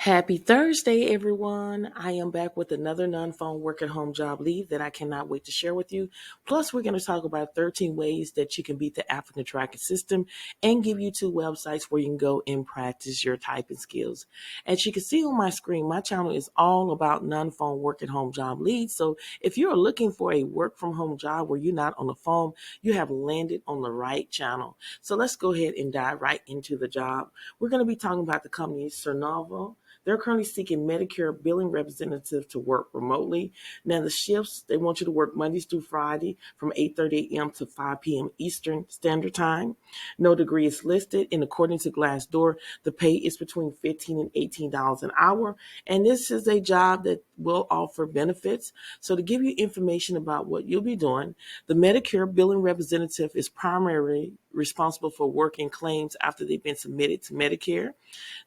Happy Thursday, everyone. I am back with another non-phone work at home job lead that I cannot wait to share with you. Plus, we're going to talk about 13 ways that you can beat the applicant tracking system and give you two websites where you can go and practice your typing skills. As you can see on my screen, my channel is all about non-phone work at home job leads. So if you're looking for a work from home job where you're not on the phone, you have landed on the right channel. So let's go ahead and dive right into the job. We're going to be talking about the company Cernovo. They're currently seeking Medicare billing representative to work remotely. Now the shifts, they want you to work Mondays through Friday from 8:30 a.m. to 5 p.m. Eastern Standard Time. No degree is listed, and according to Glassdoor, the pay is between $15 and $18 an hour. And this is a job that will offer benefits. So to give you information about what you'll be doing, the Medicare billing representative is primarily responsible for working claims after they've been submitted to Medicare.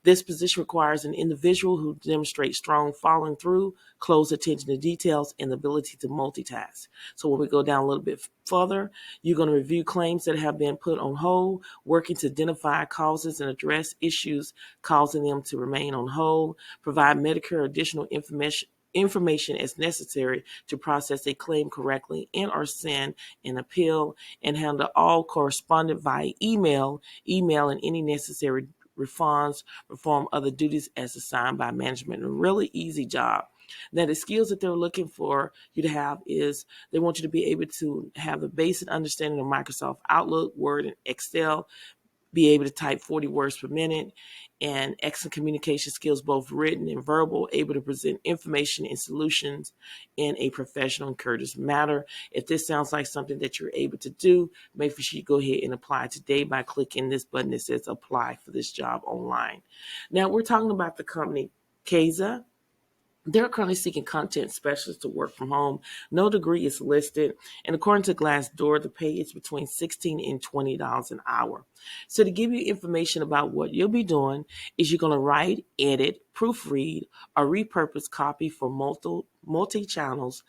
This position requires an individual who demonstrates strong following through, close attention to details, and the ability to multitask. So when we go down a little bit further, you're going to review claims that have been put on hold, working to identify causes and address issues causing them to remain on hold, provide Medicare additional information as necessary to process a claim correctly and or send an appeal, and handle all correspondence via email and any necessary refunds, perform other duties as assigned by management. A really easy job. Now, the skills that they're looking for you to have is they want you to be able to have the basic understanding of Microsoft Outlook, Word, and Excel, be able to type 40 words per minute, and excellent communication skills, both written and verbal, able to present information and solutions in a professional and courteous manner. If this sounds like something that you're able to do, make sure you go ahead and apply today by clicking this button that says apply for this job online. Now, we're talking about the company Keza. They're currently seeking content specialists to work from home. No degree is listed. And according to Glassdoor, the pay is between $16 and $20 an hour. So to give you information about what you'll be doing is you're going to write, edit, proofread, or repurpose copy for multi-channels,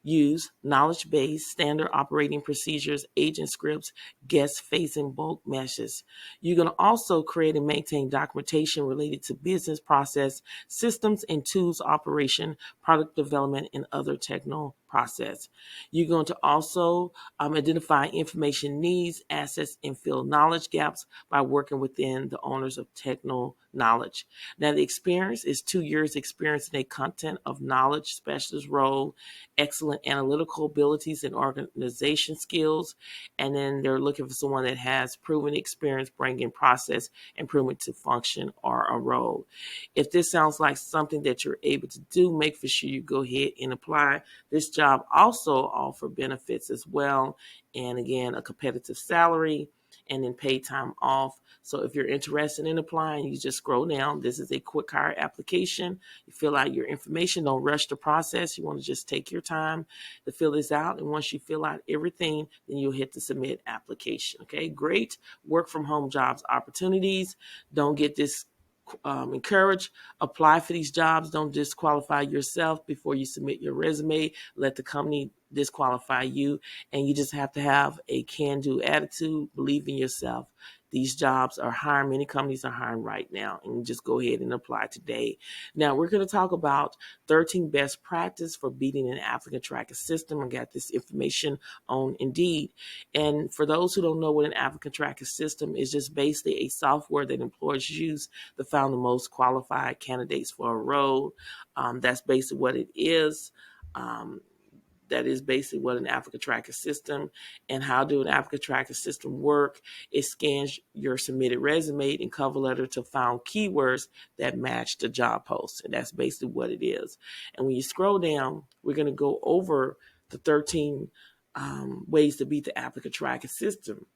use knowledge base, standard operating procedures, agent scripts, guest facing bulk meshes. You're going to also create and maintain documentation related to business process, systems and tools operation, product development, and other technical process. You're going to also identify information needs, assets, and fill knowledge gaps by working within the owners of techno knowledge. Now, the experience is 2 years experience in a content of knowledge specialist role, excellent analytical abilities and organization skills, and then they're looking for someone that has proven experience bringing process improvement to function or a role. If this sounds like something that you're able to do, make sure you go ahead and apply. This job also offers benefits as well, and again, a competitive salary and then paid time off. So if you're interested in applying, you just scroll down. This is a quick hire application. You fill out your information. Don't rush the process. You want to just take your time to fill this out. And once you fill out everything, then you'll hit the submit application. Okay, great work from home jobs opportunities. Don't get this encourage, apply for these jobs. Don't disqualify yourself before you submit your resume. Let the company disqualify you. And you just have to have a can-do attitude, believe in yourself. These jobs are hiring. Many companies are hiring right now, and just go ahead and apply today. Now, we're going to talk about 13 best practice for beating an applicant tracking system. I got this information on Indeed. And for those who don't know what an applicant tracking system is, just basically a software that employers use to find the most qualified candidates for a role. That's basically what it is. That is basically what an applicant tracker system. And how do an applicant tracker system work? It scans your submitted resume and cover letter to find keywords that match the job post. And that's basically what it is. And when you scroll down, we're going to go over the 13 ways to beat the applicant tracker system.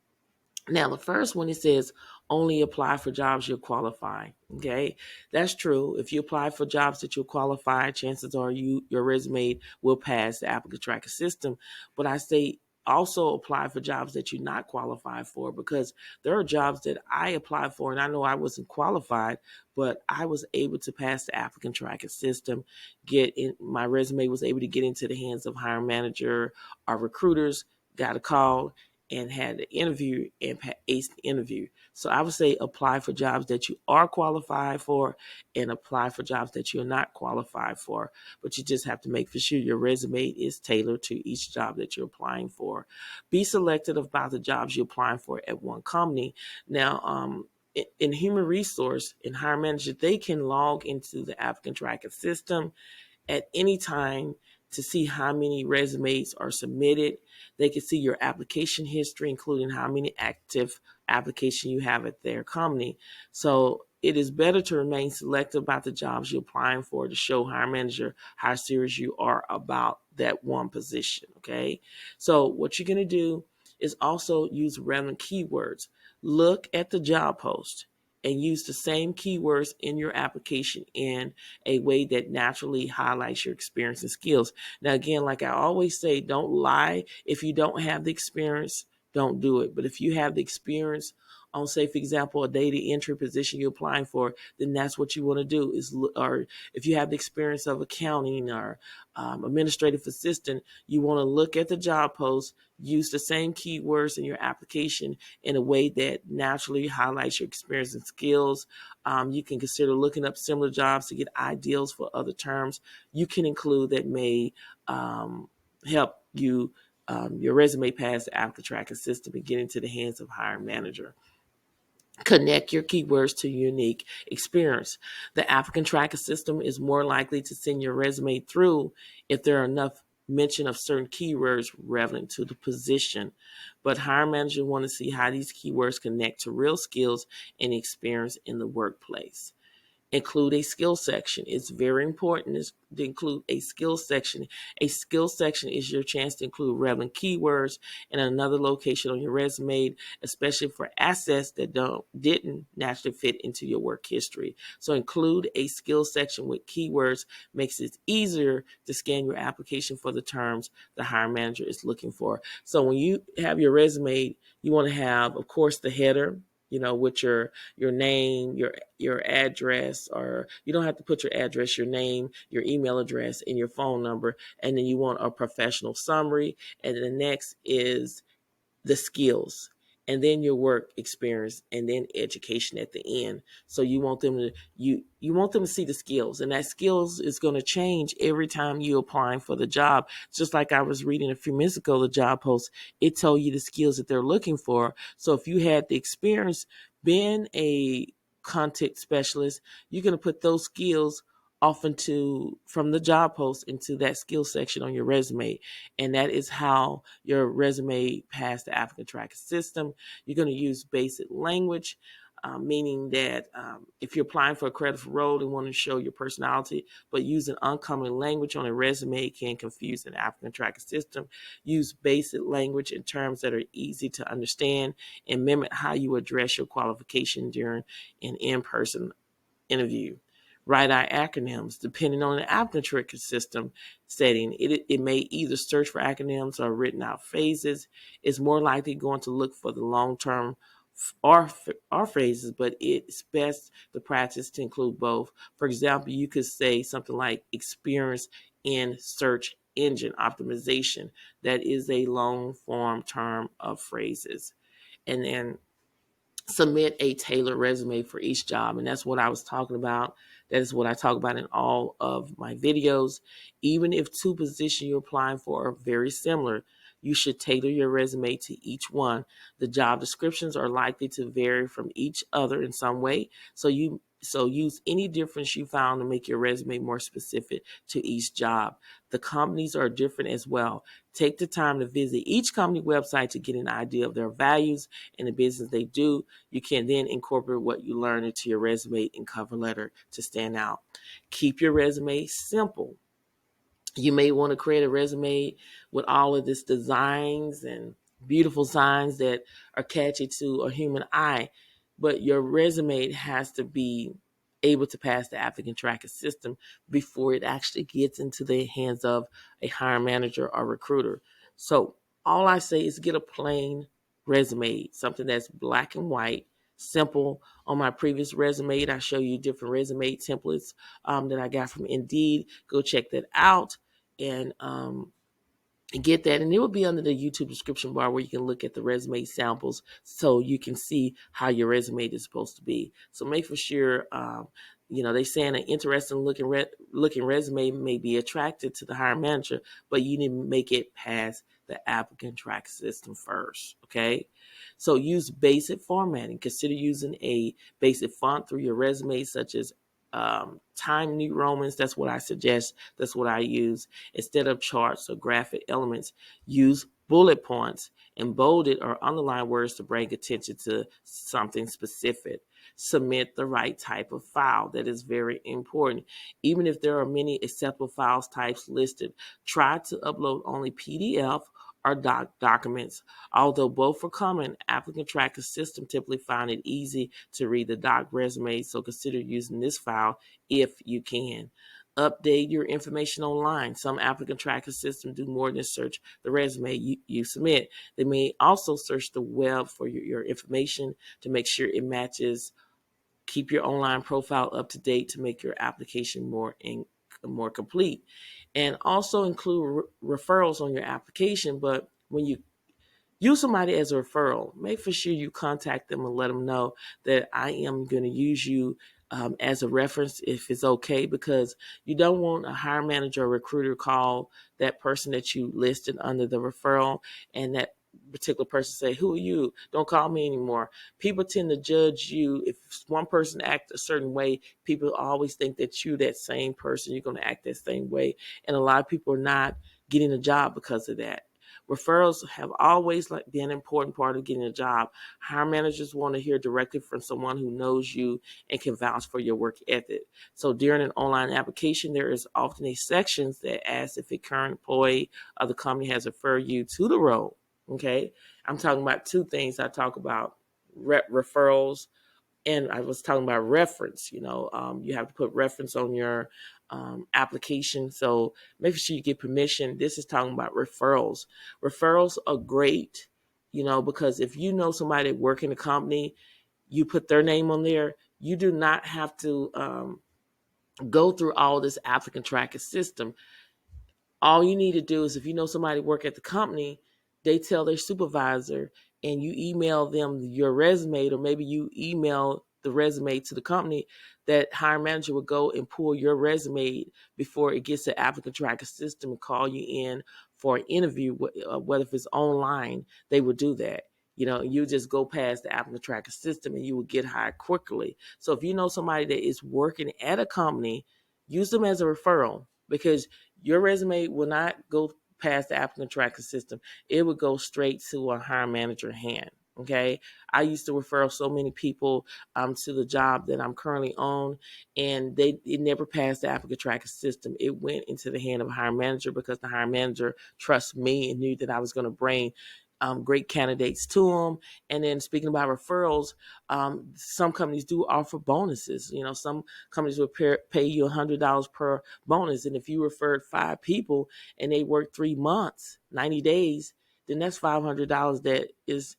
Now, the first one, it says only apply for jobs you'll qualify. Okay, that's true. If you apply for jobs that you'll qualify, chances are your resume will pass the applicant tracker system. But I say also apply for jobs that you're not qualified for, because there are jobs that I applied for and I know I wasn't qualified, but I was able to pass the applicant tracker system. My resume was able to get into the hands of hiring manager or recruiters. Got a call and had an interview and aced the interview. So I would say apply for jobs that you are qualified for and apply for jobs that you're not qualified for. But you just have to make for sure your resume is tailored to each job that you're applying for. Be selective about the jobs you're applying for at one company. Now, in human resource and hire manager, they can log into the applicant tracking system at any time to see how many resumes are submitted. They can see your application history, including how many active applications you have at their company. So it is better to remain selective about the jobs you're applying for to show hire manager how serious you are about that one position. Okay. So what you're going to do is also use relevant keywords. Look at the job post and use the same keywords in your application in a way that naturally highlights your experience and skills. Now, again, like I always say, don't lie. If you don't have the experience, don't do it. But if you have the experience on, say, for example, a data entry position you're applying for, then that's what you want to do. Or if you have the experience of accounting or administrative assistant, you want to look at the job post, use the same keywords in your application in a way that naturally highlights your experience and skills. You can consider looking up similar jobs to get ideals for other terms you can include that may help you your resume pass the applicant tracking system and get into the hands of hiring manager. Connect your keywords to your unique experience. The applicant tracking system is more likely to send your resume through if there are enough mention of certain keywords relevant to the position. But hiring managers want to see how these keywords connect to real skills and experience in the workplace. Include a skill section. It's very important to include a skill section. A skill section is your chance to include relevant keywords in another location on your resume, especially for assets that didn't naturally fit into your work history. So include a skill section with keywords makes it easier to scan your application for the terms the hiring manager is looking for. So when you have your resume, you want to have, of course, the header, with your name, your address, or you don't have to put your address, your name, your email address, and your phone number. And then you want a professional summary. And then the next is the skills, and then your work experience, and then education at the end. So you want them to you want them to see the skills, and that skills is going to change every time you're applying for the job. Just like I was reading a few minutes ago, the job post, it told you the skills that they're looking for. So if you had the experience being a content specialist, you're going to put those skills off from the job post into that skill section on your resume. And that is how your resume passed the applicant tracking system. You're going to use basic language, meaning that if you're applying for a credible role and want to show your personality, but using uncommon language on a resume can confuse an applicant tracking system. Use basic language in terms that are easy to understand and mimic how you address your qualification during an in-person interview. Write out acronyms. Depending on the applicant tracking system setting, it may either search for acronyms or written out phrases. It's more likely going to look for the long-term or phrases, but it's best to practice to include both. For example, you could say something like experience in search engine optimization. That is a long form term of phrases. And then submit a tailored resume for each job. And that's what I was talking about. That is what I talk about in all of my videos. Even if two positions you're applying for are very similar, you should tailor your resume to each one. The job descriptions are likely to vary from each other in some way. So use any difference you found to make your resume more specific to each job. The companies are different as well. Take the time to visit each company website to get an idea of their values and the business they do. You can then incorporate what you learn into your resume and cover letter to stand out. Keep your resume simple. You may want to create a resume with all of these designs and beautiful signs that are catchy to a human eye, but your resume has to be able to pass the applicant tracking system before it actually gets into the hands of a hiring manager or recruiter. So all I say is get a plain resume, something that's black and white, simple. On my previous resume, I show you different resume templates that I got from Indeed. Go check that out. And get that, and it will be under the YouTube description bar where you can look at the resume samples so you can see how your resume is supposed to be. So make for sure, they saying an interesting looking resume may be attracted to the hiring manager, but you need to make it past the applicant track system first. Okay. So use basic formatting. Consider using a basic font through your resume, such as Time New Romans. That's what I suggest. That's what I use. Instead of charts or graphic elements, use bullet points and bolded or underlined words to bring attention to something specific. Submit the right type of file. That is very important. Even if there are many acceptable files types listed, try to upload only PDF or documents. Although both are common, applicant tracker system typically find it easy to read the doc resume, so consider using this file if you can. Update your information online. Some applicant tracker systems do more than search the resume you submit. They may also search the web for your information to make sure it matches. Keep your online profile up to date to make your application more complete. And also include referrals on your application. But when you use somebody as a referral, make for sure you contact them and let them know that I am going to use you as a reference if it's okay, because you don't want a hiring manager or recruiter call that person that you listed under the referral and that particular person say, who are you? Don't call me anymore. People tend to judge you. If one person acts a certain way, people always think that you, that same person, you're going to act that same way. And a lot of people are not getting a job because of that. Referrals have always been an important part of getting a job. Hiring managers want to hear directly from someone who knows you and can vouch for your work ethic. So during an online application, there is often a section that asks if a current employee of the company has referred you to the role. Okay, I'm talking about two things. I talk about referrals, and I was talking about reference. You have to put reference on your application. So make sure you get permission. This is talking about referrals. Referrals are great, because if you know somebody that work in a company, you put their name on there. You do not have to go through all this applicant tracking system. All you need to do is, if you know somebody work at the company, they tell their supervisor and you email them your resume, or maybe you email the resume to the company, that hiring manager will go and pull your resume before it gets to applicant tracker system and call you in for an interview, whether if it's online, they will do that. You just go past the applicant tracker system and you will get hired quickly. So if you know somebody that is working at a company, use them as a referral, because your resume will not go past the applicant tracking system. It would go straight to a hiring manager hand. Okay. I used to refer so many people to the job that I'm currently on, and it never passed the applicant tracking system. It went into the hand of a hiring manager because the hiring manager trusts me and knew that I was going to bring great candidates to them. And then speaking about referrals, some companies do offer bonuses. Some companies will pay you $100 per bonus. And if you referred 5 people and they worked 3 months, 90 days, then that's $500 that is,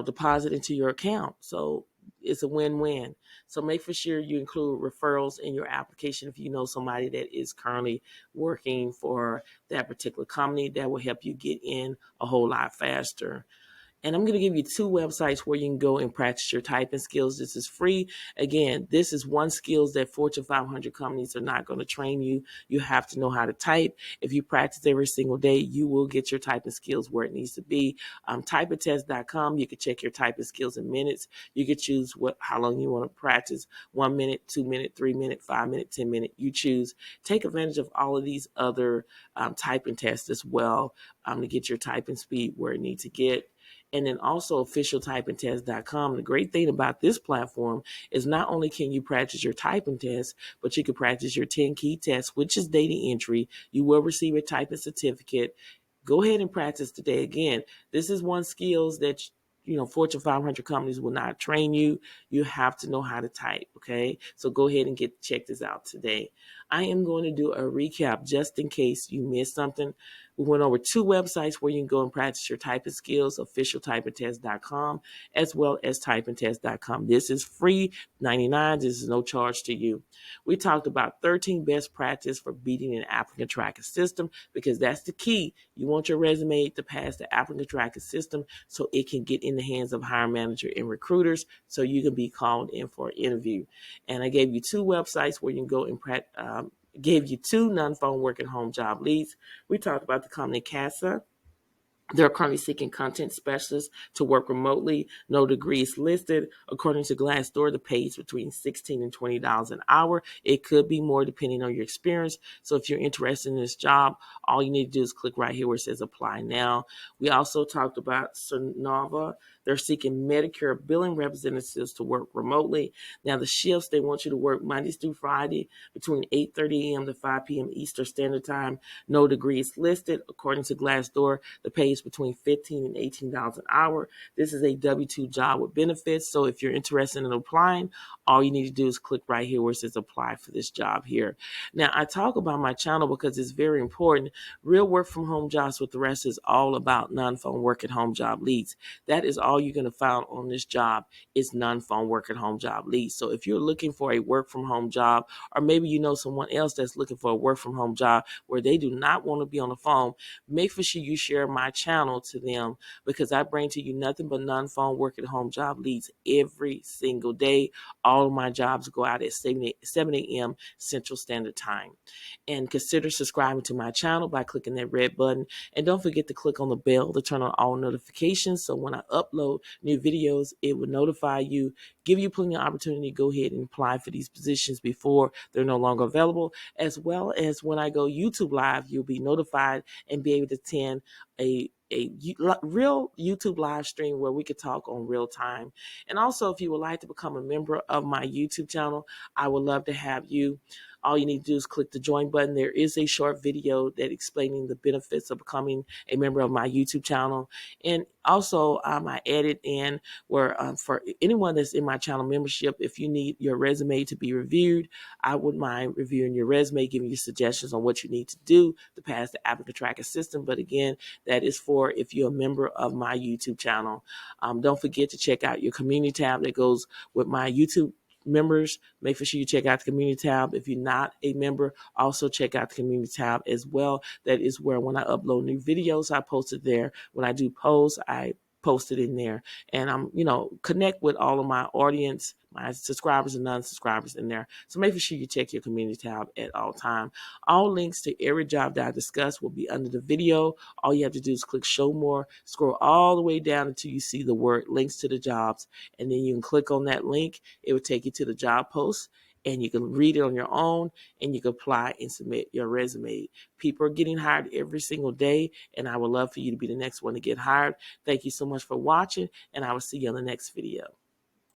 deposit into your account. So it's a win-win. So make for sure you include referrals in your application if you know somebody that is currently working for that particular company. That will help you get in a whole lot faster. And I'm going to give you 2 websites where you can go and practice your typing skills. This is free. Again, this is one skills that Fortune 500 companies are not going to train you. You have to know how to type. If you practice every single day, you will get your typing skills where it needs to be. Typetest.com, you can check your typing skills in minutes. You can choose how long you want to practice, 1 minute, 2 minute, 3 minute, 5 minute, 10 minute. You choose. Take advantage of all of these other typing tests as well to get your typing speed where it needs to get. And then also officialtypingtest.com. The great thing about this platform is not only can you practice your typing test, but you can practice your 10 key test, which is data entry. You will receive a typing certificate. Go ahead and practice today. Again, this is one skills that Fortune 500 companies will not train you. You have to know how to type, okay? So go ahead and check this out today. I am going to do a recap just in case you missed something. We went over 2 websites where you can go and practice your typing skills, officialtypingtest.com as well as typingtest.com. This is free, 99. This is no charge to you. We talked about 13 best practice for beating an applicant tracking system, because that's the key. You want your resume to pass the applicant tracking system so it can get in the hands of hiring manager and recruiters so you can be called in for an interview. And I gave you 2 websites where you can go and gave you 2 non-phone work at home job leads. We talked about the company CASA. They're currently seeking content specialists to work remotely. No degrees listed. According to Glassdoor, the pay is between $16 and $20 an hour. It could be more depending on your experience. So if you're interested in this job, all you need to do is click right here where it says apply now. We also talked about Sonova. They're seeking Medicare billing representatives to work remotely. Now, the shifts, they want you to work Mondays through Friday between 8:30 a.m. to 5 p.m. Eastern Standard Time. No degrees listed. According to Glassdoor, the pay is between $15 and $18 an hour. This is a W-2 job with benefits. So if you're interested in applying, all you need to do is click right here where it says apply for this job here. Now, I talk about my channel because it's very important. Real Work From Home Jobs with Thressa is all about non-phone work at home job leads. That is all you're going to find on this job is non-phone work at home job leads. So if you're looking for a work from home job, or maybe you know someone else that's looking for a work from home job where they do not want to be on the phone, make sure you share my channel to them, because I bring to you nothing but non-phone work at home job leads every single day. All of my jobs go out at 7 a.m. Central Standard Time. And consider subscribing to my channel by clicking that red button. And don't forget to click on the bell to turn on all notifications, so when I upload new videos, it will notify you, give you plenty of opportunity to go ahead and apply for these positions before they're no longer available. As well as when I go YouTube live, you'll be notified and be able to attend a real YouTube live stream where we could talk on real time. And also, if you would like to become a member of my YouTube channel, I would love to have you. All you need to do is click the join button. There is a short video that explaining the benefits of becoming a member of my YouTube channel. And also, I added in where for anyone that's in my channel membership, if you need your resume to be reviewed, I wouldn't mind reviewing your resume, giving you suggestions on what you need to do to pass the applicant tracking system. But again, that is for if you're a member of my YouTube channel. Don't forget to check out your community tab that goes with my YouTube members. Make sure you check out the community tab. If you're not a member, also check out the community tab as well. That is where when I upload new videos, I post it there. When I do posts, I post it in there. And I'm, connect with all of my audience, my subscribers and non-subscribers in there. So make sure you check your community tab at all time. All links to every job that I discuss will be under the video. All you have to do is click show more, scroll all the way down until you see the word links to the jobs. And then you can click on that link. It will take you to the job post, and you can read it on your own, and you can apply and submit your resume. People are getting hired every single day, and I would love for you to be the next one to get hired. Thank you so much for watching, and I will see you on the next video.